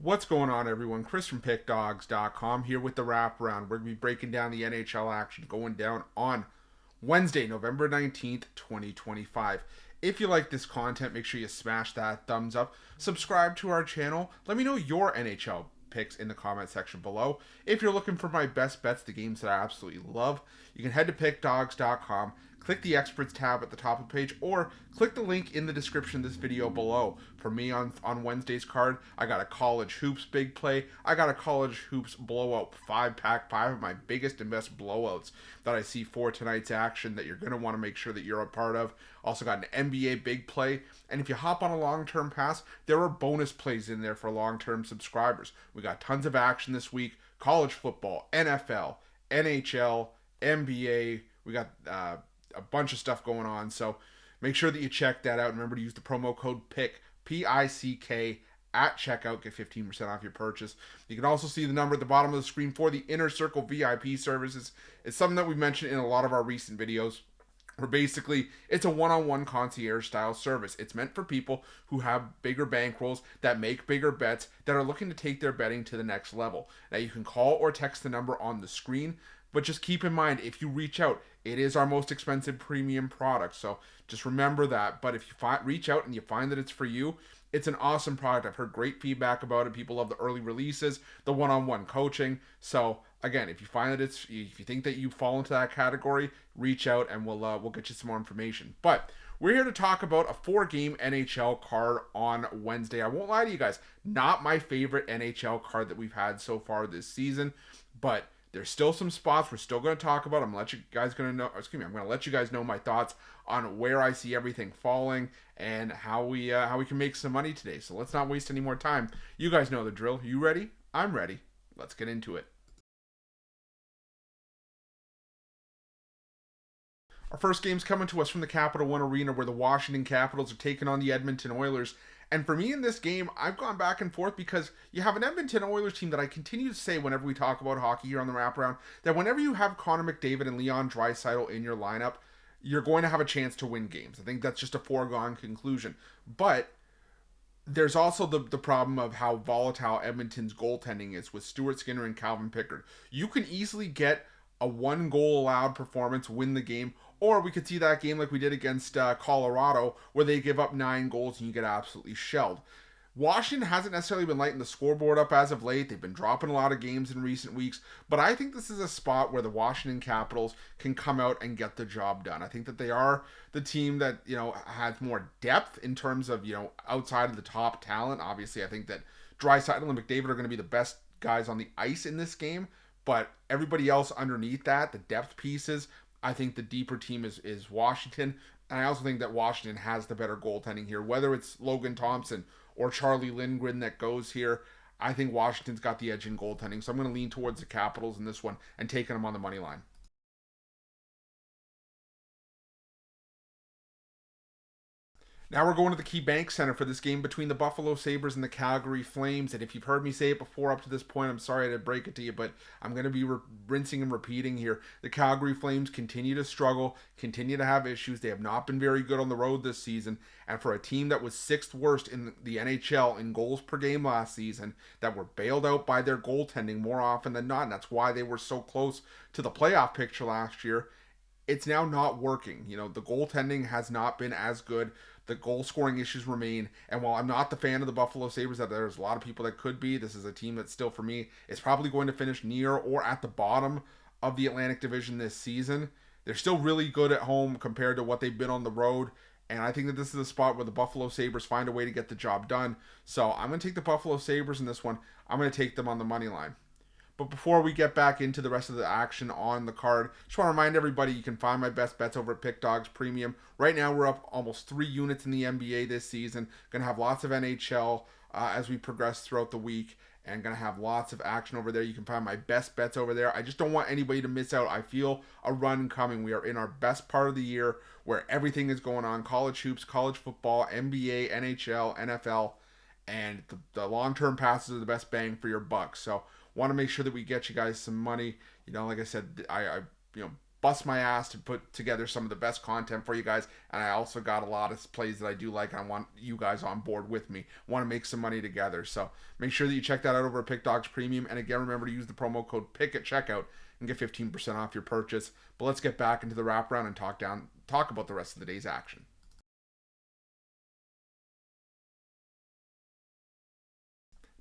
What's going on, everyone? Chris from Pickdawgz.com here with the Wraparound. We're going to be breaking down the NHL action going down on Wednesday, November 19th, 2025. If you like this content, make sure you smash that thumbs up. Subscribe to our channel. Let me know your NHL picks in the comment section below. If you're looking for my best bets, the games that I absolutely love, you can head to Pickdawgz.com. Click the experts tab at the top of the page or click the link in the description of this video below. For me on Wednesday's card, I got a college hoops big play. I got a college hoops blowout 5-pack, 5 of my biggest and best blowouts that I see for tonight's action that you're going to want to make sure that you're a part of. Also got an NBA big play. And if you hop on a long-term pass, there are bonus plays in there for long-term subscribers. We got tons of action this week. College football, NFL, NHL, NBA. We got a bunch of stuff going on, so make sure that you check that out. Remember to use the promo code PICK, P-I-C-K, at checkout. Get 15% off your purchase. You can also see the number at the bottom of the screen for the Inner Circle VIP services. It's something that we mentioned in a lot of our recent videos, where basically it's a one-on-one concierge style service. It's meant for people who have bigger bankrolls, that make bigger bets, that are looking to take their betting to the next level. Now you can call or text the number on the screen, but just keep in mind, if you reach out, it is our most expensive premium product. So just remember that. But if you reach out and you find that it's for you, it's an awesome product. I've heard great feedback about it. People love the early releases, the one-on-one coaching. So again, if you find that if you think that you fall into that category, reach out and we'll get you some more information. But we're here to talk about a 4-game NHL card on Wednesday. I won't lie to you guys, not my favorite NHL card that we've had so far this season, but there's still some spots we're still going to talk about. I'm going to let you guys know my thoughts on where I see everything falling and how we can make some money today. So let's not waste any more time. You guys know the drill. You ready? I'm ready. Let's get into it. Our first game's coming to us from the Capital One Arena, where the Washington Capitals are taking on the Edmonton Oilers. And for me in this game, I've gone back and forth because you have an Edmonton Oilers team that I continue to say whenever we talk about hockey here on the Wraparound, that whenever you have Connor McDavid and Leon Draisaitl in your lineup, you're going to have a chance to win games. I think that's just a foregone conclusion. But there's also the problem of how volatile Edmonton's goaltending is with Stuart Skinner and Calvin Pickard. You can easily get a 1-goal allowed performance, win the game, or we could see that game like we did against Colorado, where they give up 9 goals and you get absolutely shelled. Washington hasn't necessarily been lighting the scoreboard up as of late. They've been dropping a lot of games in recent weeks, but I think this is a spot where the Washington Capitals can come out and get the job done. I think that they are the team that, has more depth in terms of, outside of the top talent. Obviously, I think that Draisaitl and McDavid are going to be the best guys on the ice in this game, but everybody else underneath that, the depth pieces, I think the deeper team is Washington. And I also think that Washington has the better goaltending here. Whether it's Logan Thompson or Charlie Lindgren that goes here, I think Washington's got the edge in goaltending. So I'm going to lean towards the Capitals in this one and taking them on the money line. Now we're going to the Key Bank Center for this game between the Buffalo Sabres and the Calgary Flames. And if you've heard me say it before up to this point, I'm sorry to break it to you, but I'm going to be rinsing and repeating here. The Calgary Flames continue to struggle, continue to have issues. They have not been very good on the road this season. And for a team that was 6th worst in the NHL in goals per game last season, that were bailed out by their goaltending more often than not, and that's why they were so close to the playoff picture last year, it's now not working. The goaltending has not been as good. The goal scoring issues remain. And while I'm not the fan of the Buffalo Sabres, that there's a lot of people that could be, this is a team that still, for me, is probably going to finish near or at the bottom of the Atlantic Division this season. They're still really good at home compared to what they've been on the road. And I think that this is a spot where the Buffalo Sabres find a way to get the job done. So I'm going to take the Buffalo Sabres in this one. I'm going to take them on the money line. But before we get back into the rest of the action on the card, just want to remind everybody you can find my best bets over at Pickdawgz Premium. Right now we're up almost 3 units in the NBA this season. Going to have lots of NHL as we progress throughout the week, and going to have lots of action over there. You can find my best bets over there. I just don't want anybody to miss out. I feel a run coming. We are in our best part of the year where everything is going on. College hoops, college football, NBA, NHL, NFL, and the long-term passes are the best bang for your buck. So want to make sure that we get you guys some money. Like I said, I bust my ass to put together some of the best content for you guys. And I also got a lot of plays that I do like, and I want you guys on board with me. I want to make some money together. So make sure that you check that out over at Pickdawgz Premium. And again, remember to use the promo code PICK at checkout and get 15% off your purchase. But let's get back into the wraparound and talk about the rest of the day's action.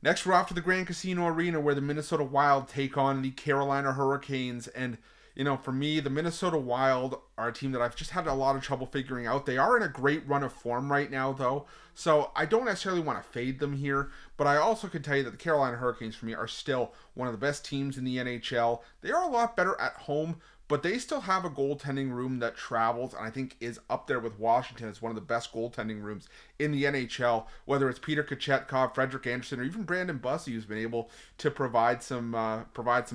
Next, we're off to the Grand Casino Arena where the Minnesota Wild take on the Carolina Hurricanes. And, for me, the Minnesota Wild are a team that I've just had a lot of trouble figuring out. They are in a great run of form right now, though. So I don't necessarily want to fade them here. But I also can tell you that the Carolina Hurricanes, for me, are still one of the best teams in the NHL. They are a lot better at home, but they still have a goaltending room that travels, and I think is up there with Washington as one of the best goaltending rooms in the NHL. Whether it's Peter Kochetkov, Frederik Andersen, or even Brandon Bussi, who's been able to provide some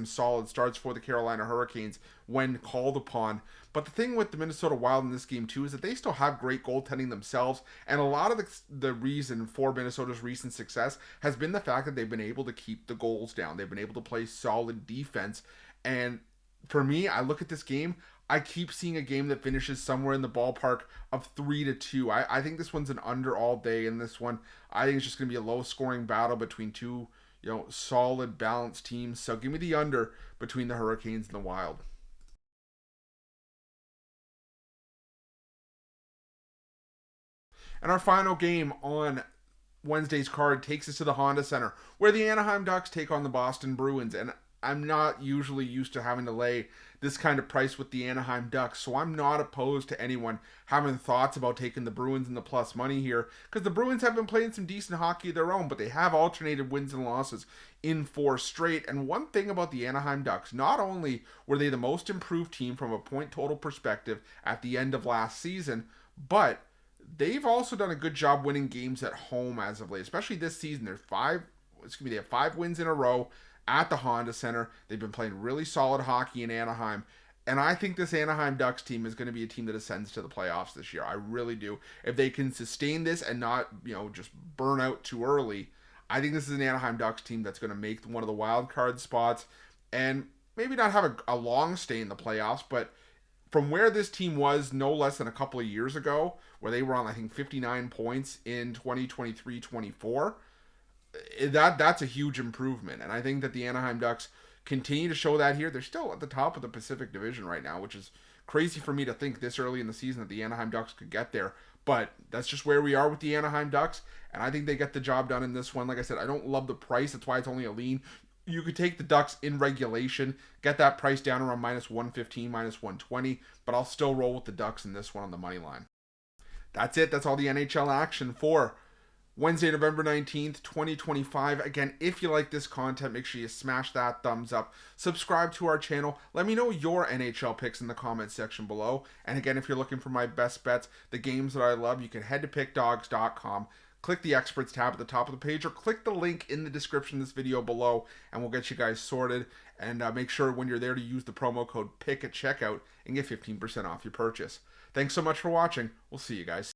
solid starts for the Carolina Hurricanes when called upon. But the thing with the Minnesota Wild in this game too is that they still have great goaltending themselves, and a lot of the reason for Minnesota's recent success has been the fact that they've been able to keep the goals down. They've been able to play solid defense, and for me, I look at this game, I keep seeing a game that finishes somewhere in the ballpark of 3-2. I think this one's an under all day in this one. I think it's just going to be a low-scoring battle between two, solid, balanced teams. So give me the under between the Hurricanes and the Wild. And our final game on Wednesday's card takes us to the Honda Center, where the Anaheim Ducks take on the Boston Bruins. And I'm not usually used to having to lay this kind of price with the Anaheim Ducks, so I'm not opposed to anyone having thoughts about taking the Bruins in the plus money here, because the Bruins have been playing some decent hockey of their own, but they have alternated wins and losses in 4 straight. And one thing about the Anaheim Ducks, not only were they the most improved team from a point total perspective at the end of last season, but they've also done a good job winning games at home as of late, especially this season. They have 5 wins in a row at the Honda Center. They've been playing really solid hockey in Anaheim. And I think this Anaheim Ducks team is going to be a team that ascends to the playoffs this year. I really do. If they can sustain this and not, just burn out too early, I think this is an Anaheim Ducks team that's going to make one of the wild card spots and maybe not have a long stay in the playoffs, but from where this team was no less than a couple of years ago, where they were on, I think, 59 points in 2023-24, that's a huge improvement. And I think that the Anaheim Ducks continue to show that here. They're still at the top of the Pacific Division right now, which is crazy for me to think this early in the season that the Anaheim Ducks could get there. But that's just where we are with the Anaheim Ducks, and I think they get the job done in this one. Like I said, I don't love the price. That's why it's only a lean. You could take the Ducks in regulation, get that price down around -115, -120, but I'll still roll with the Ducks in this one on the money line. That's it. That's all the NHL action for Wednesday, November 19th, 2025. Again, if you like this content, make sure you smash that thumbs up. Subscribe to our channel. Let me know your NHL picks in the comments section below. And again, if you're looking for my best bets, the games that I love, you can head to pickdawgz.com. Click the Experts tab at the top of the page, or click the link in the description of this video below, and we'll get you guys sorted. And make sure when you're there to use the promo code PICK at checkout and get 15% off your purchase. Thanks so much for watching. We'll see you guys.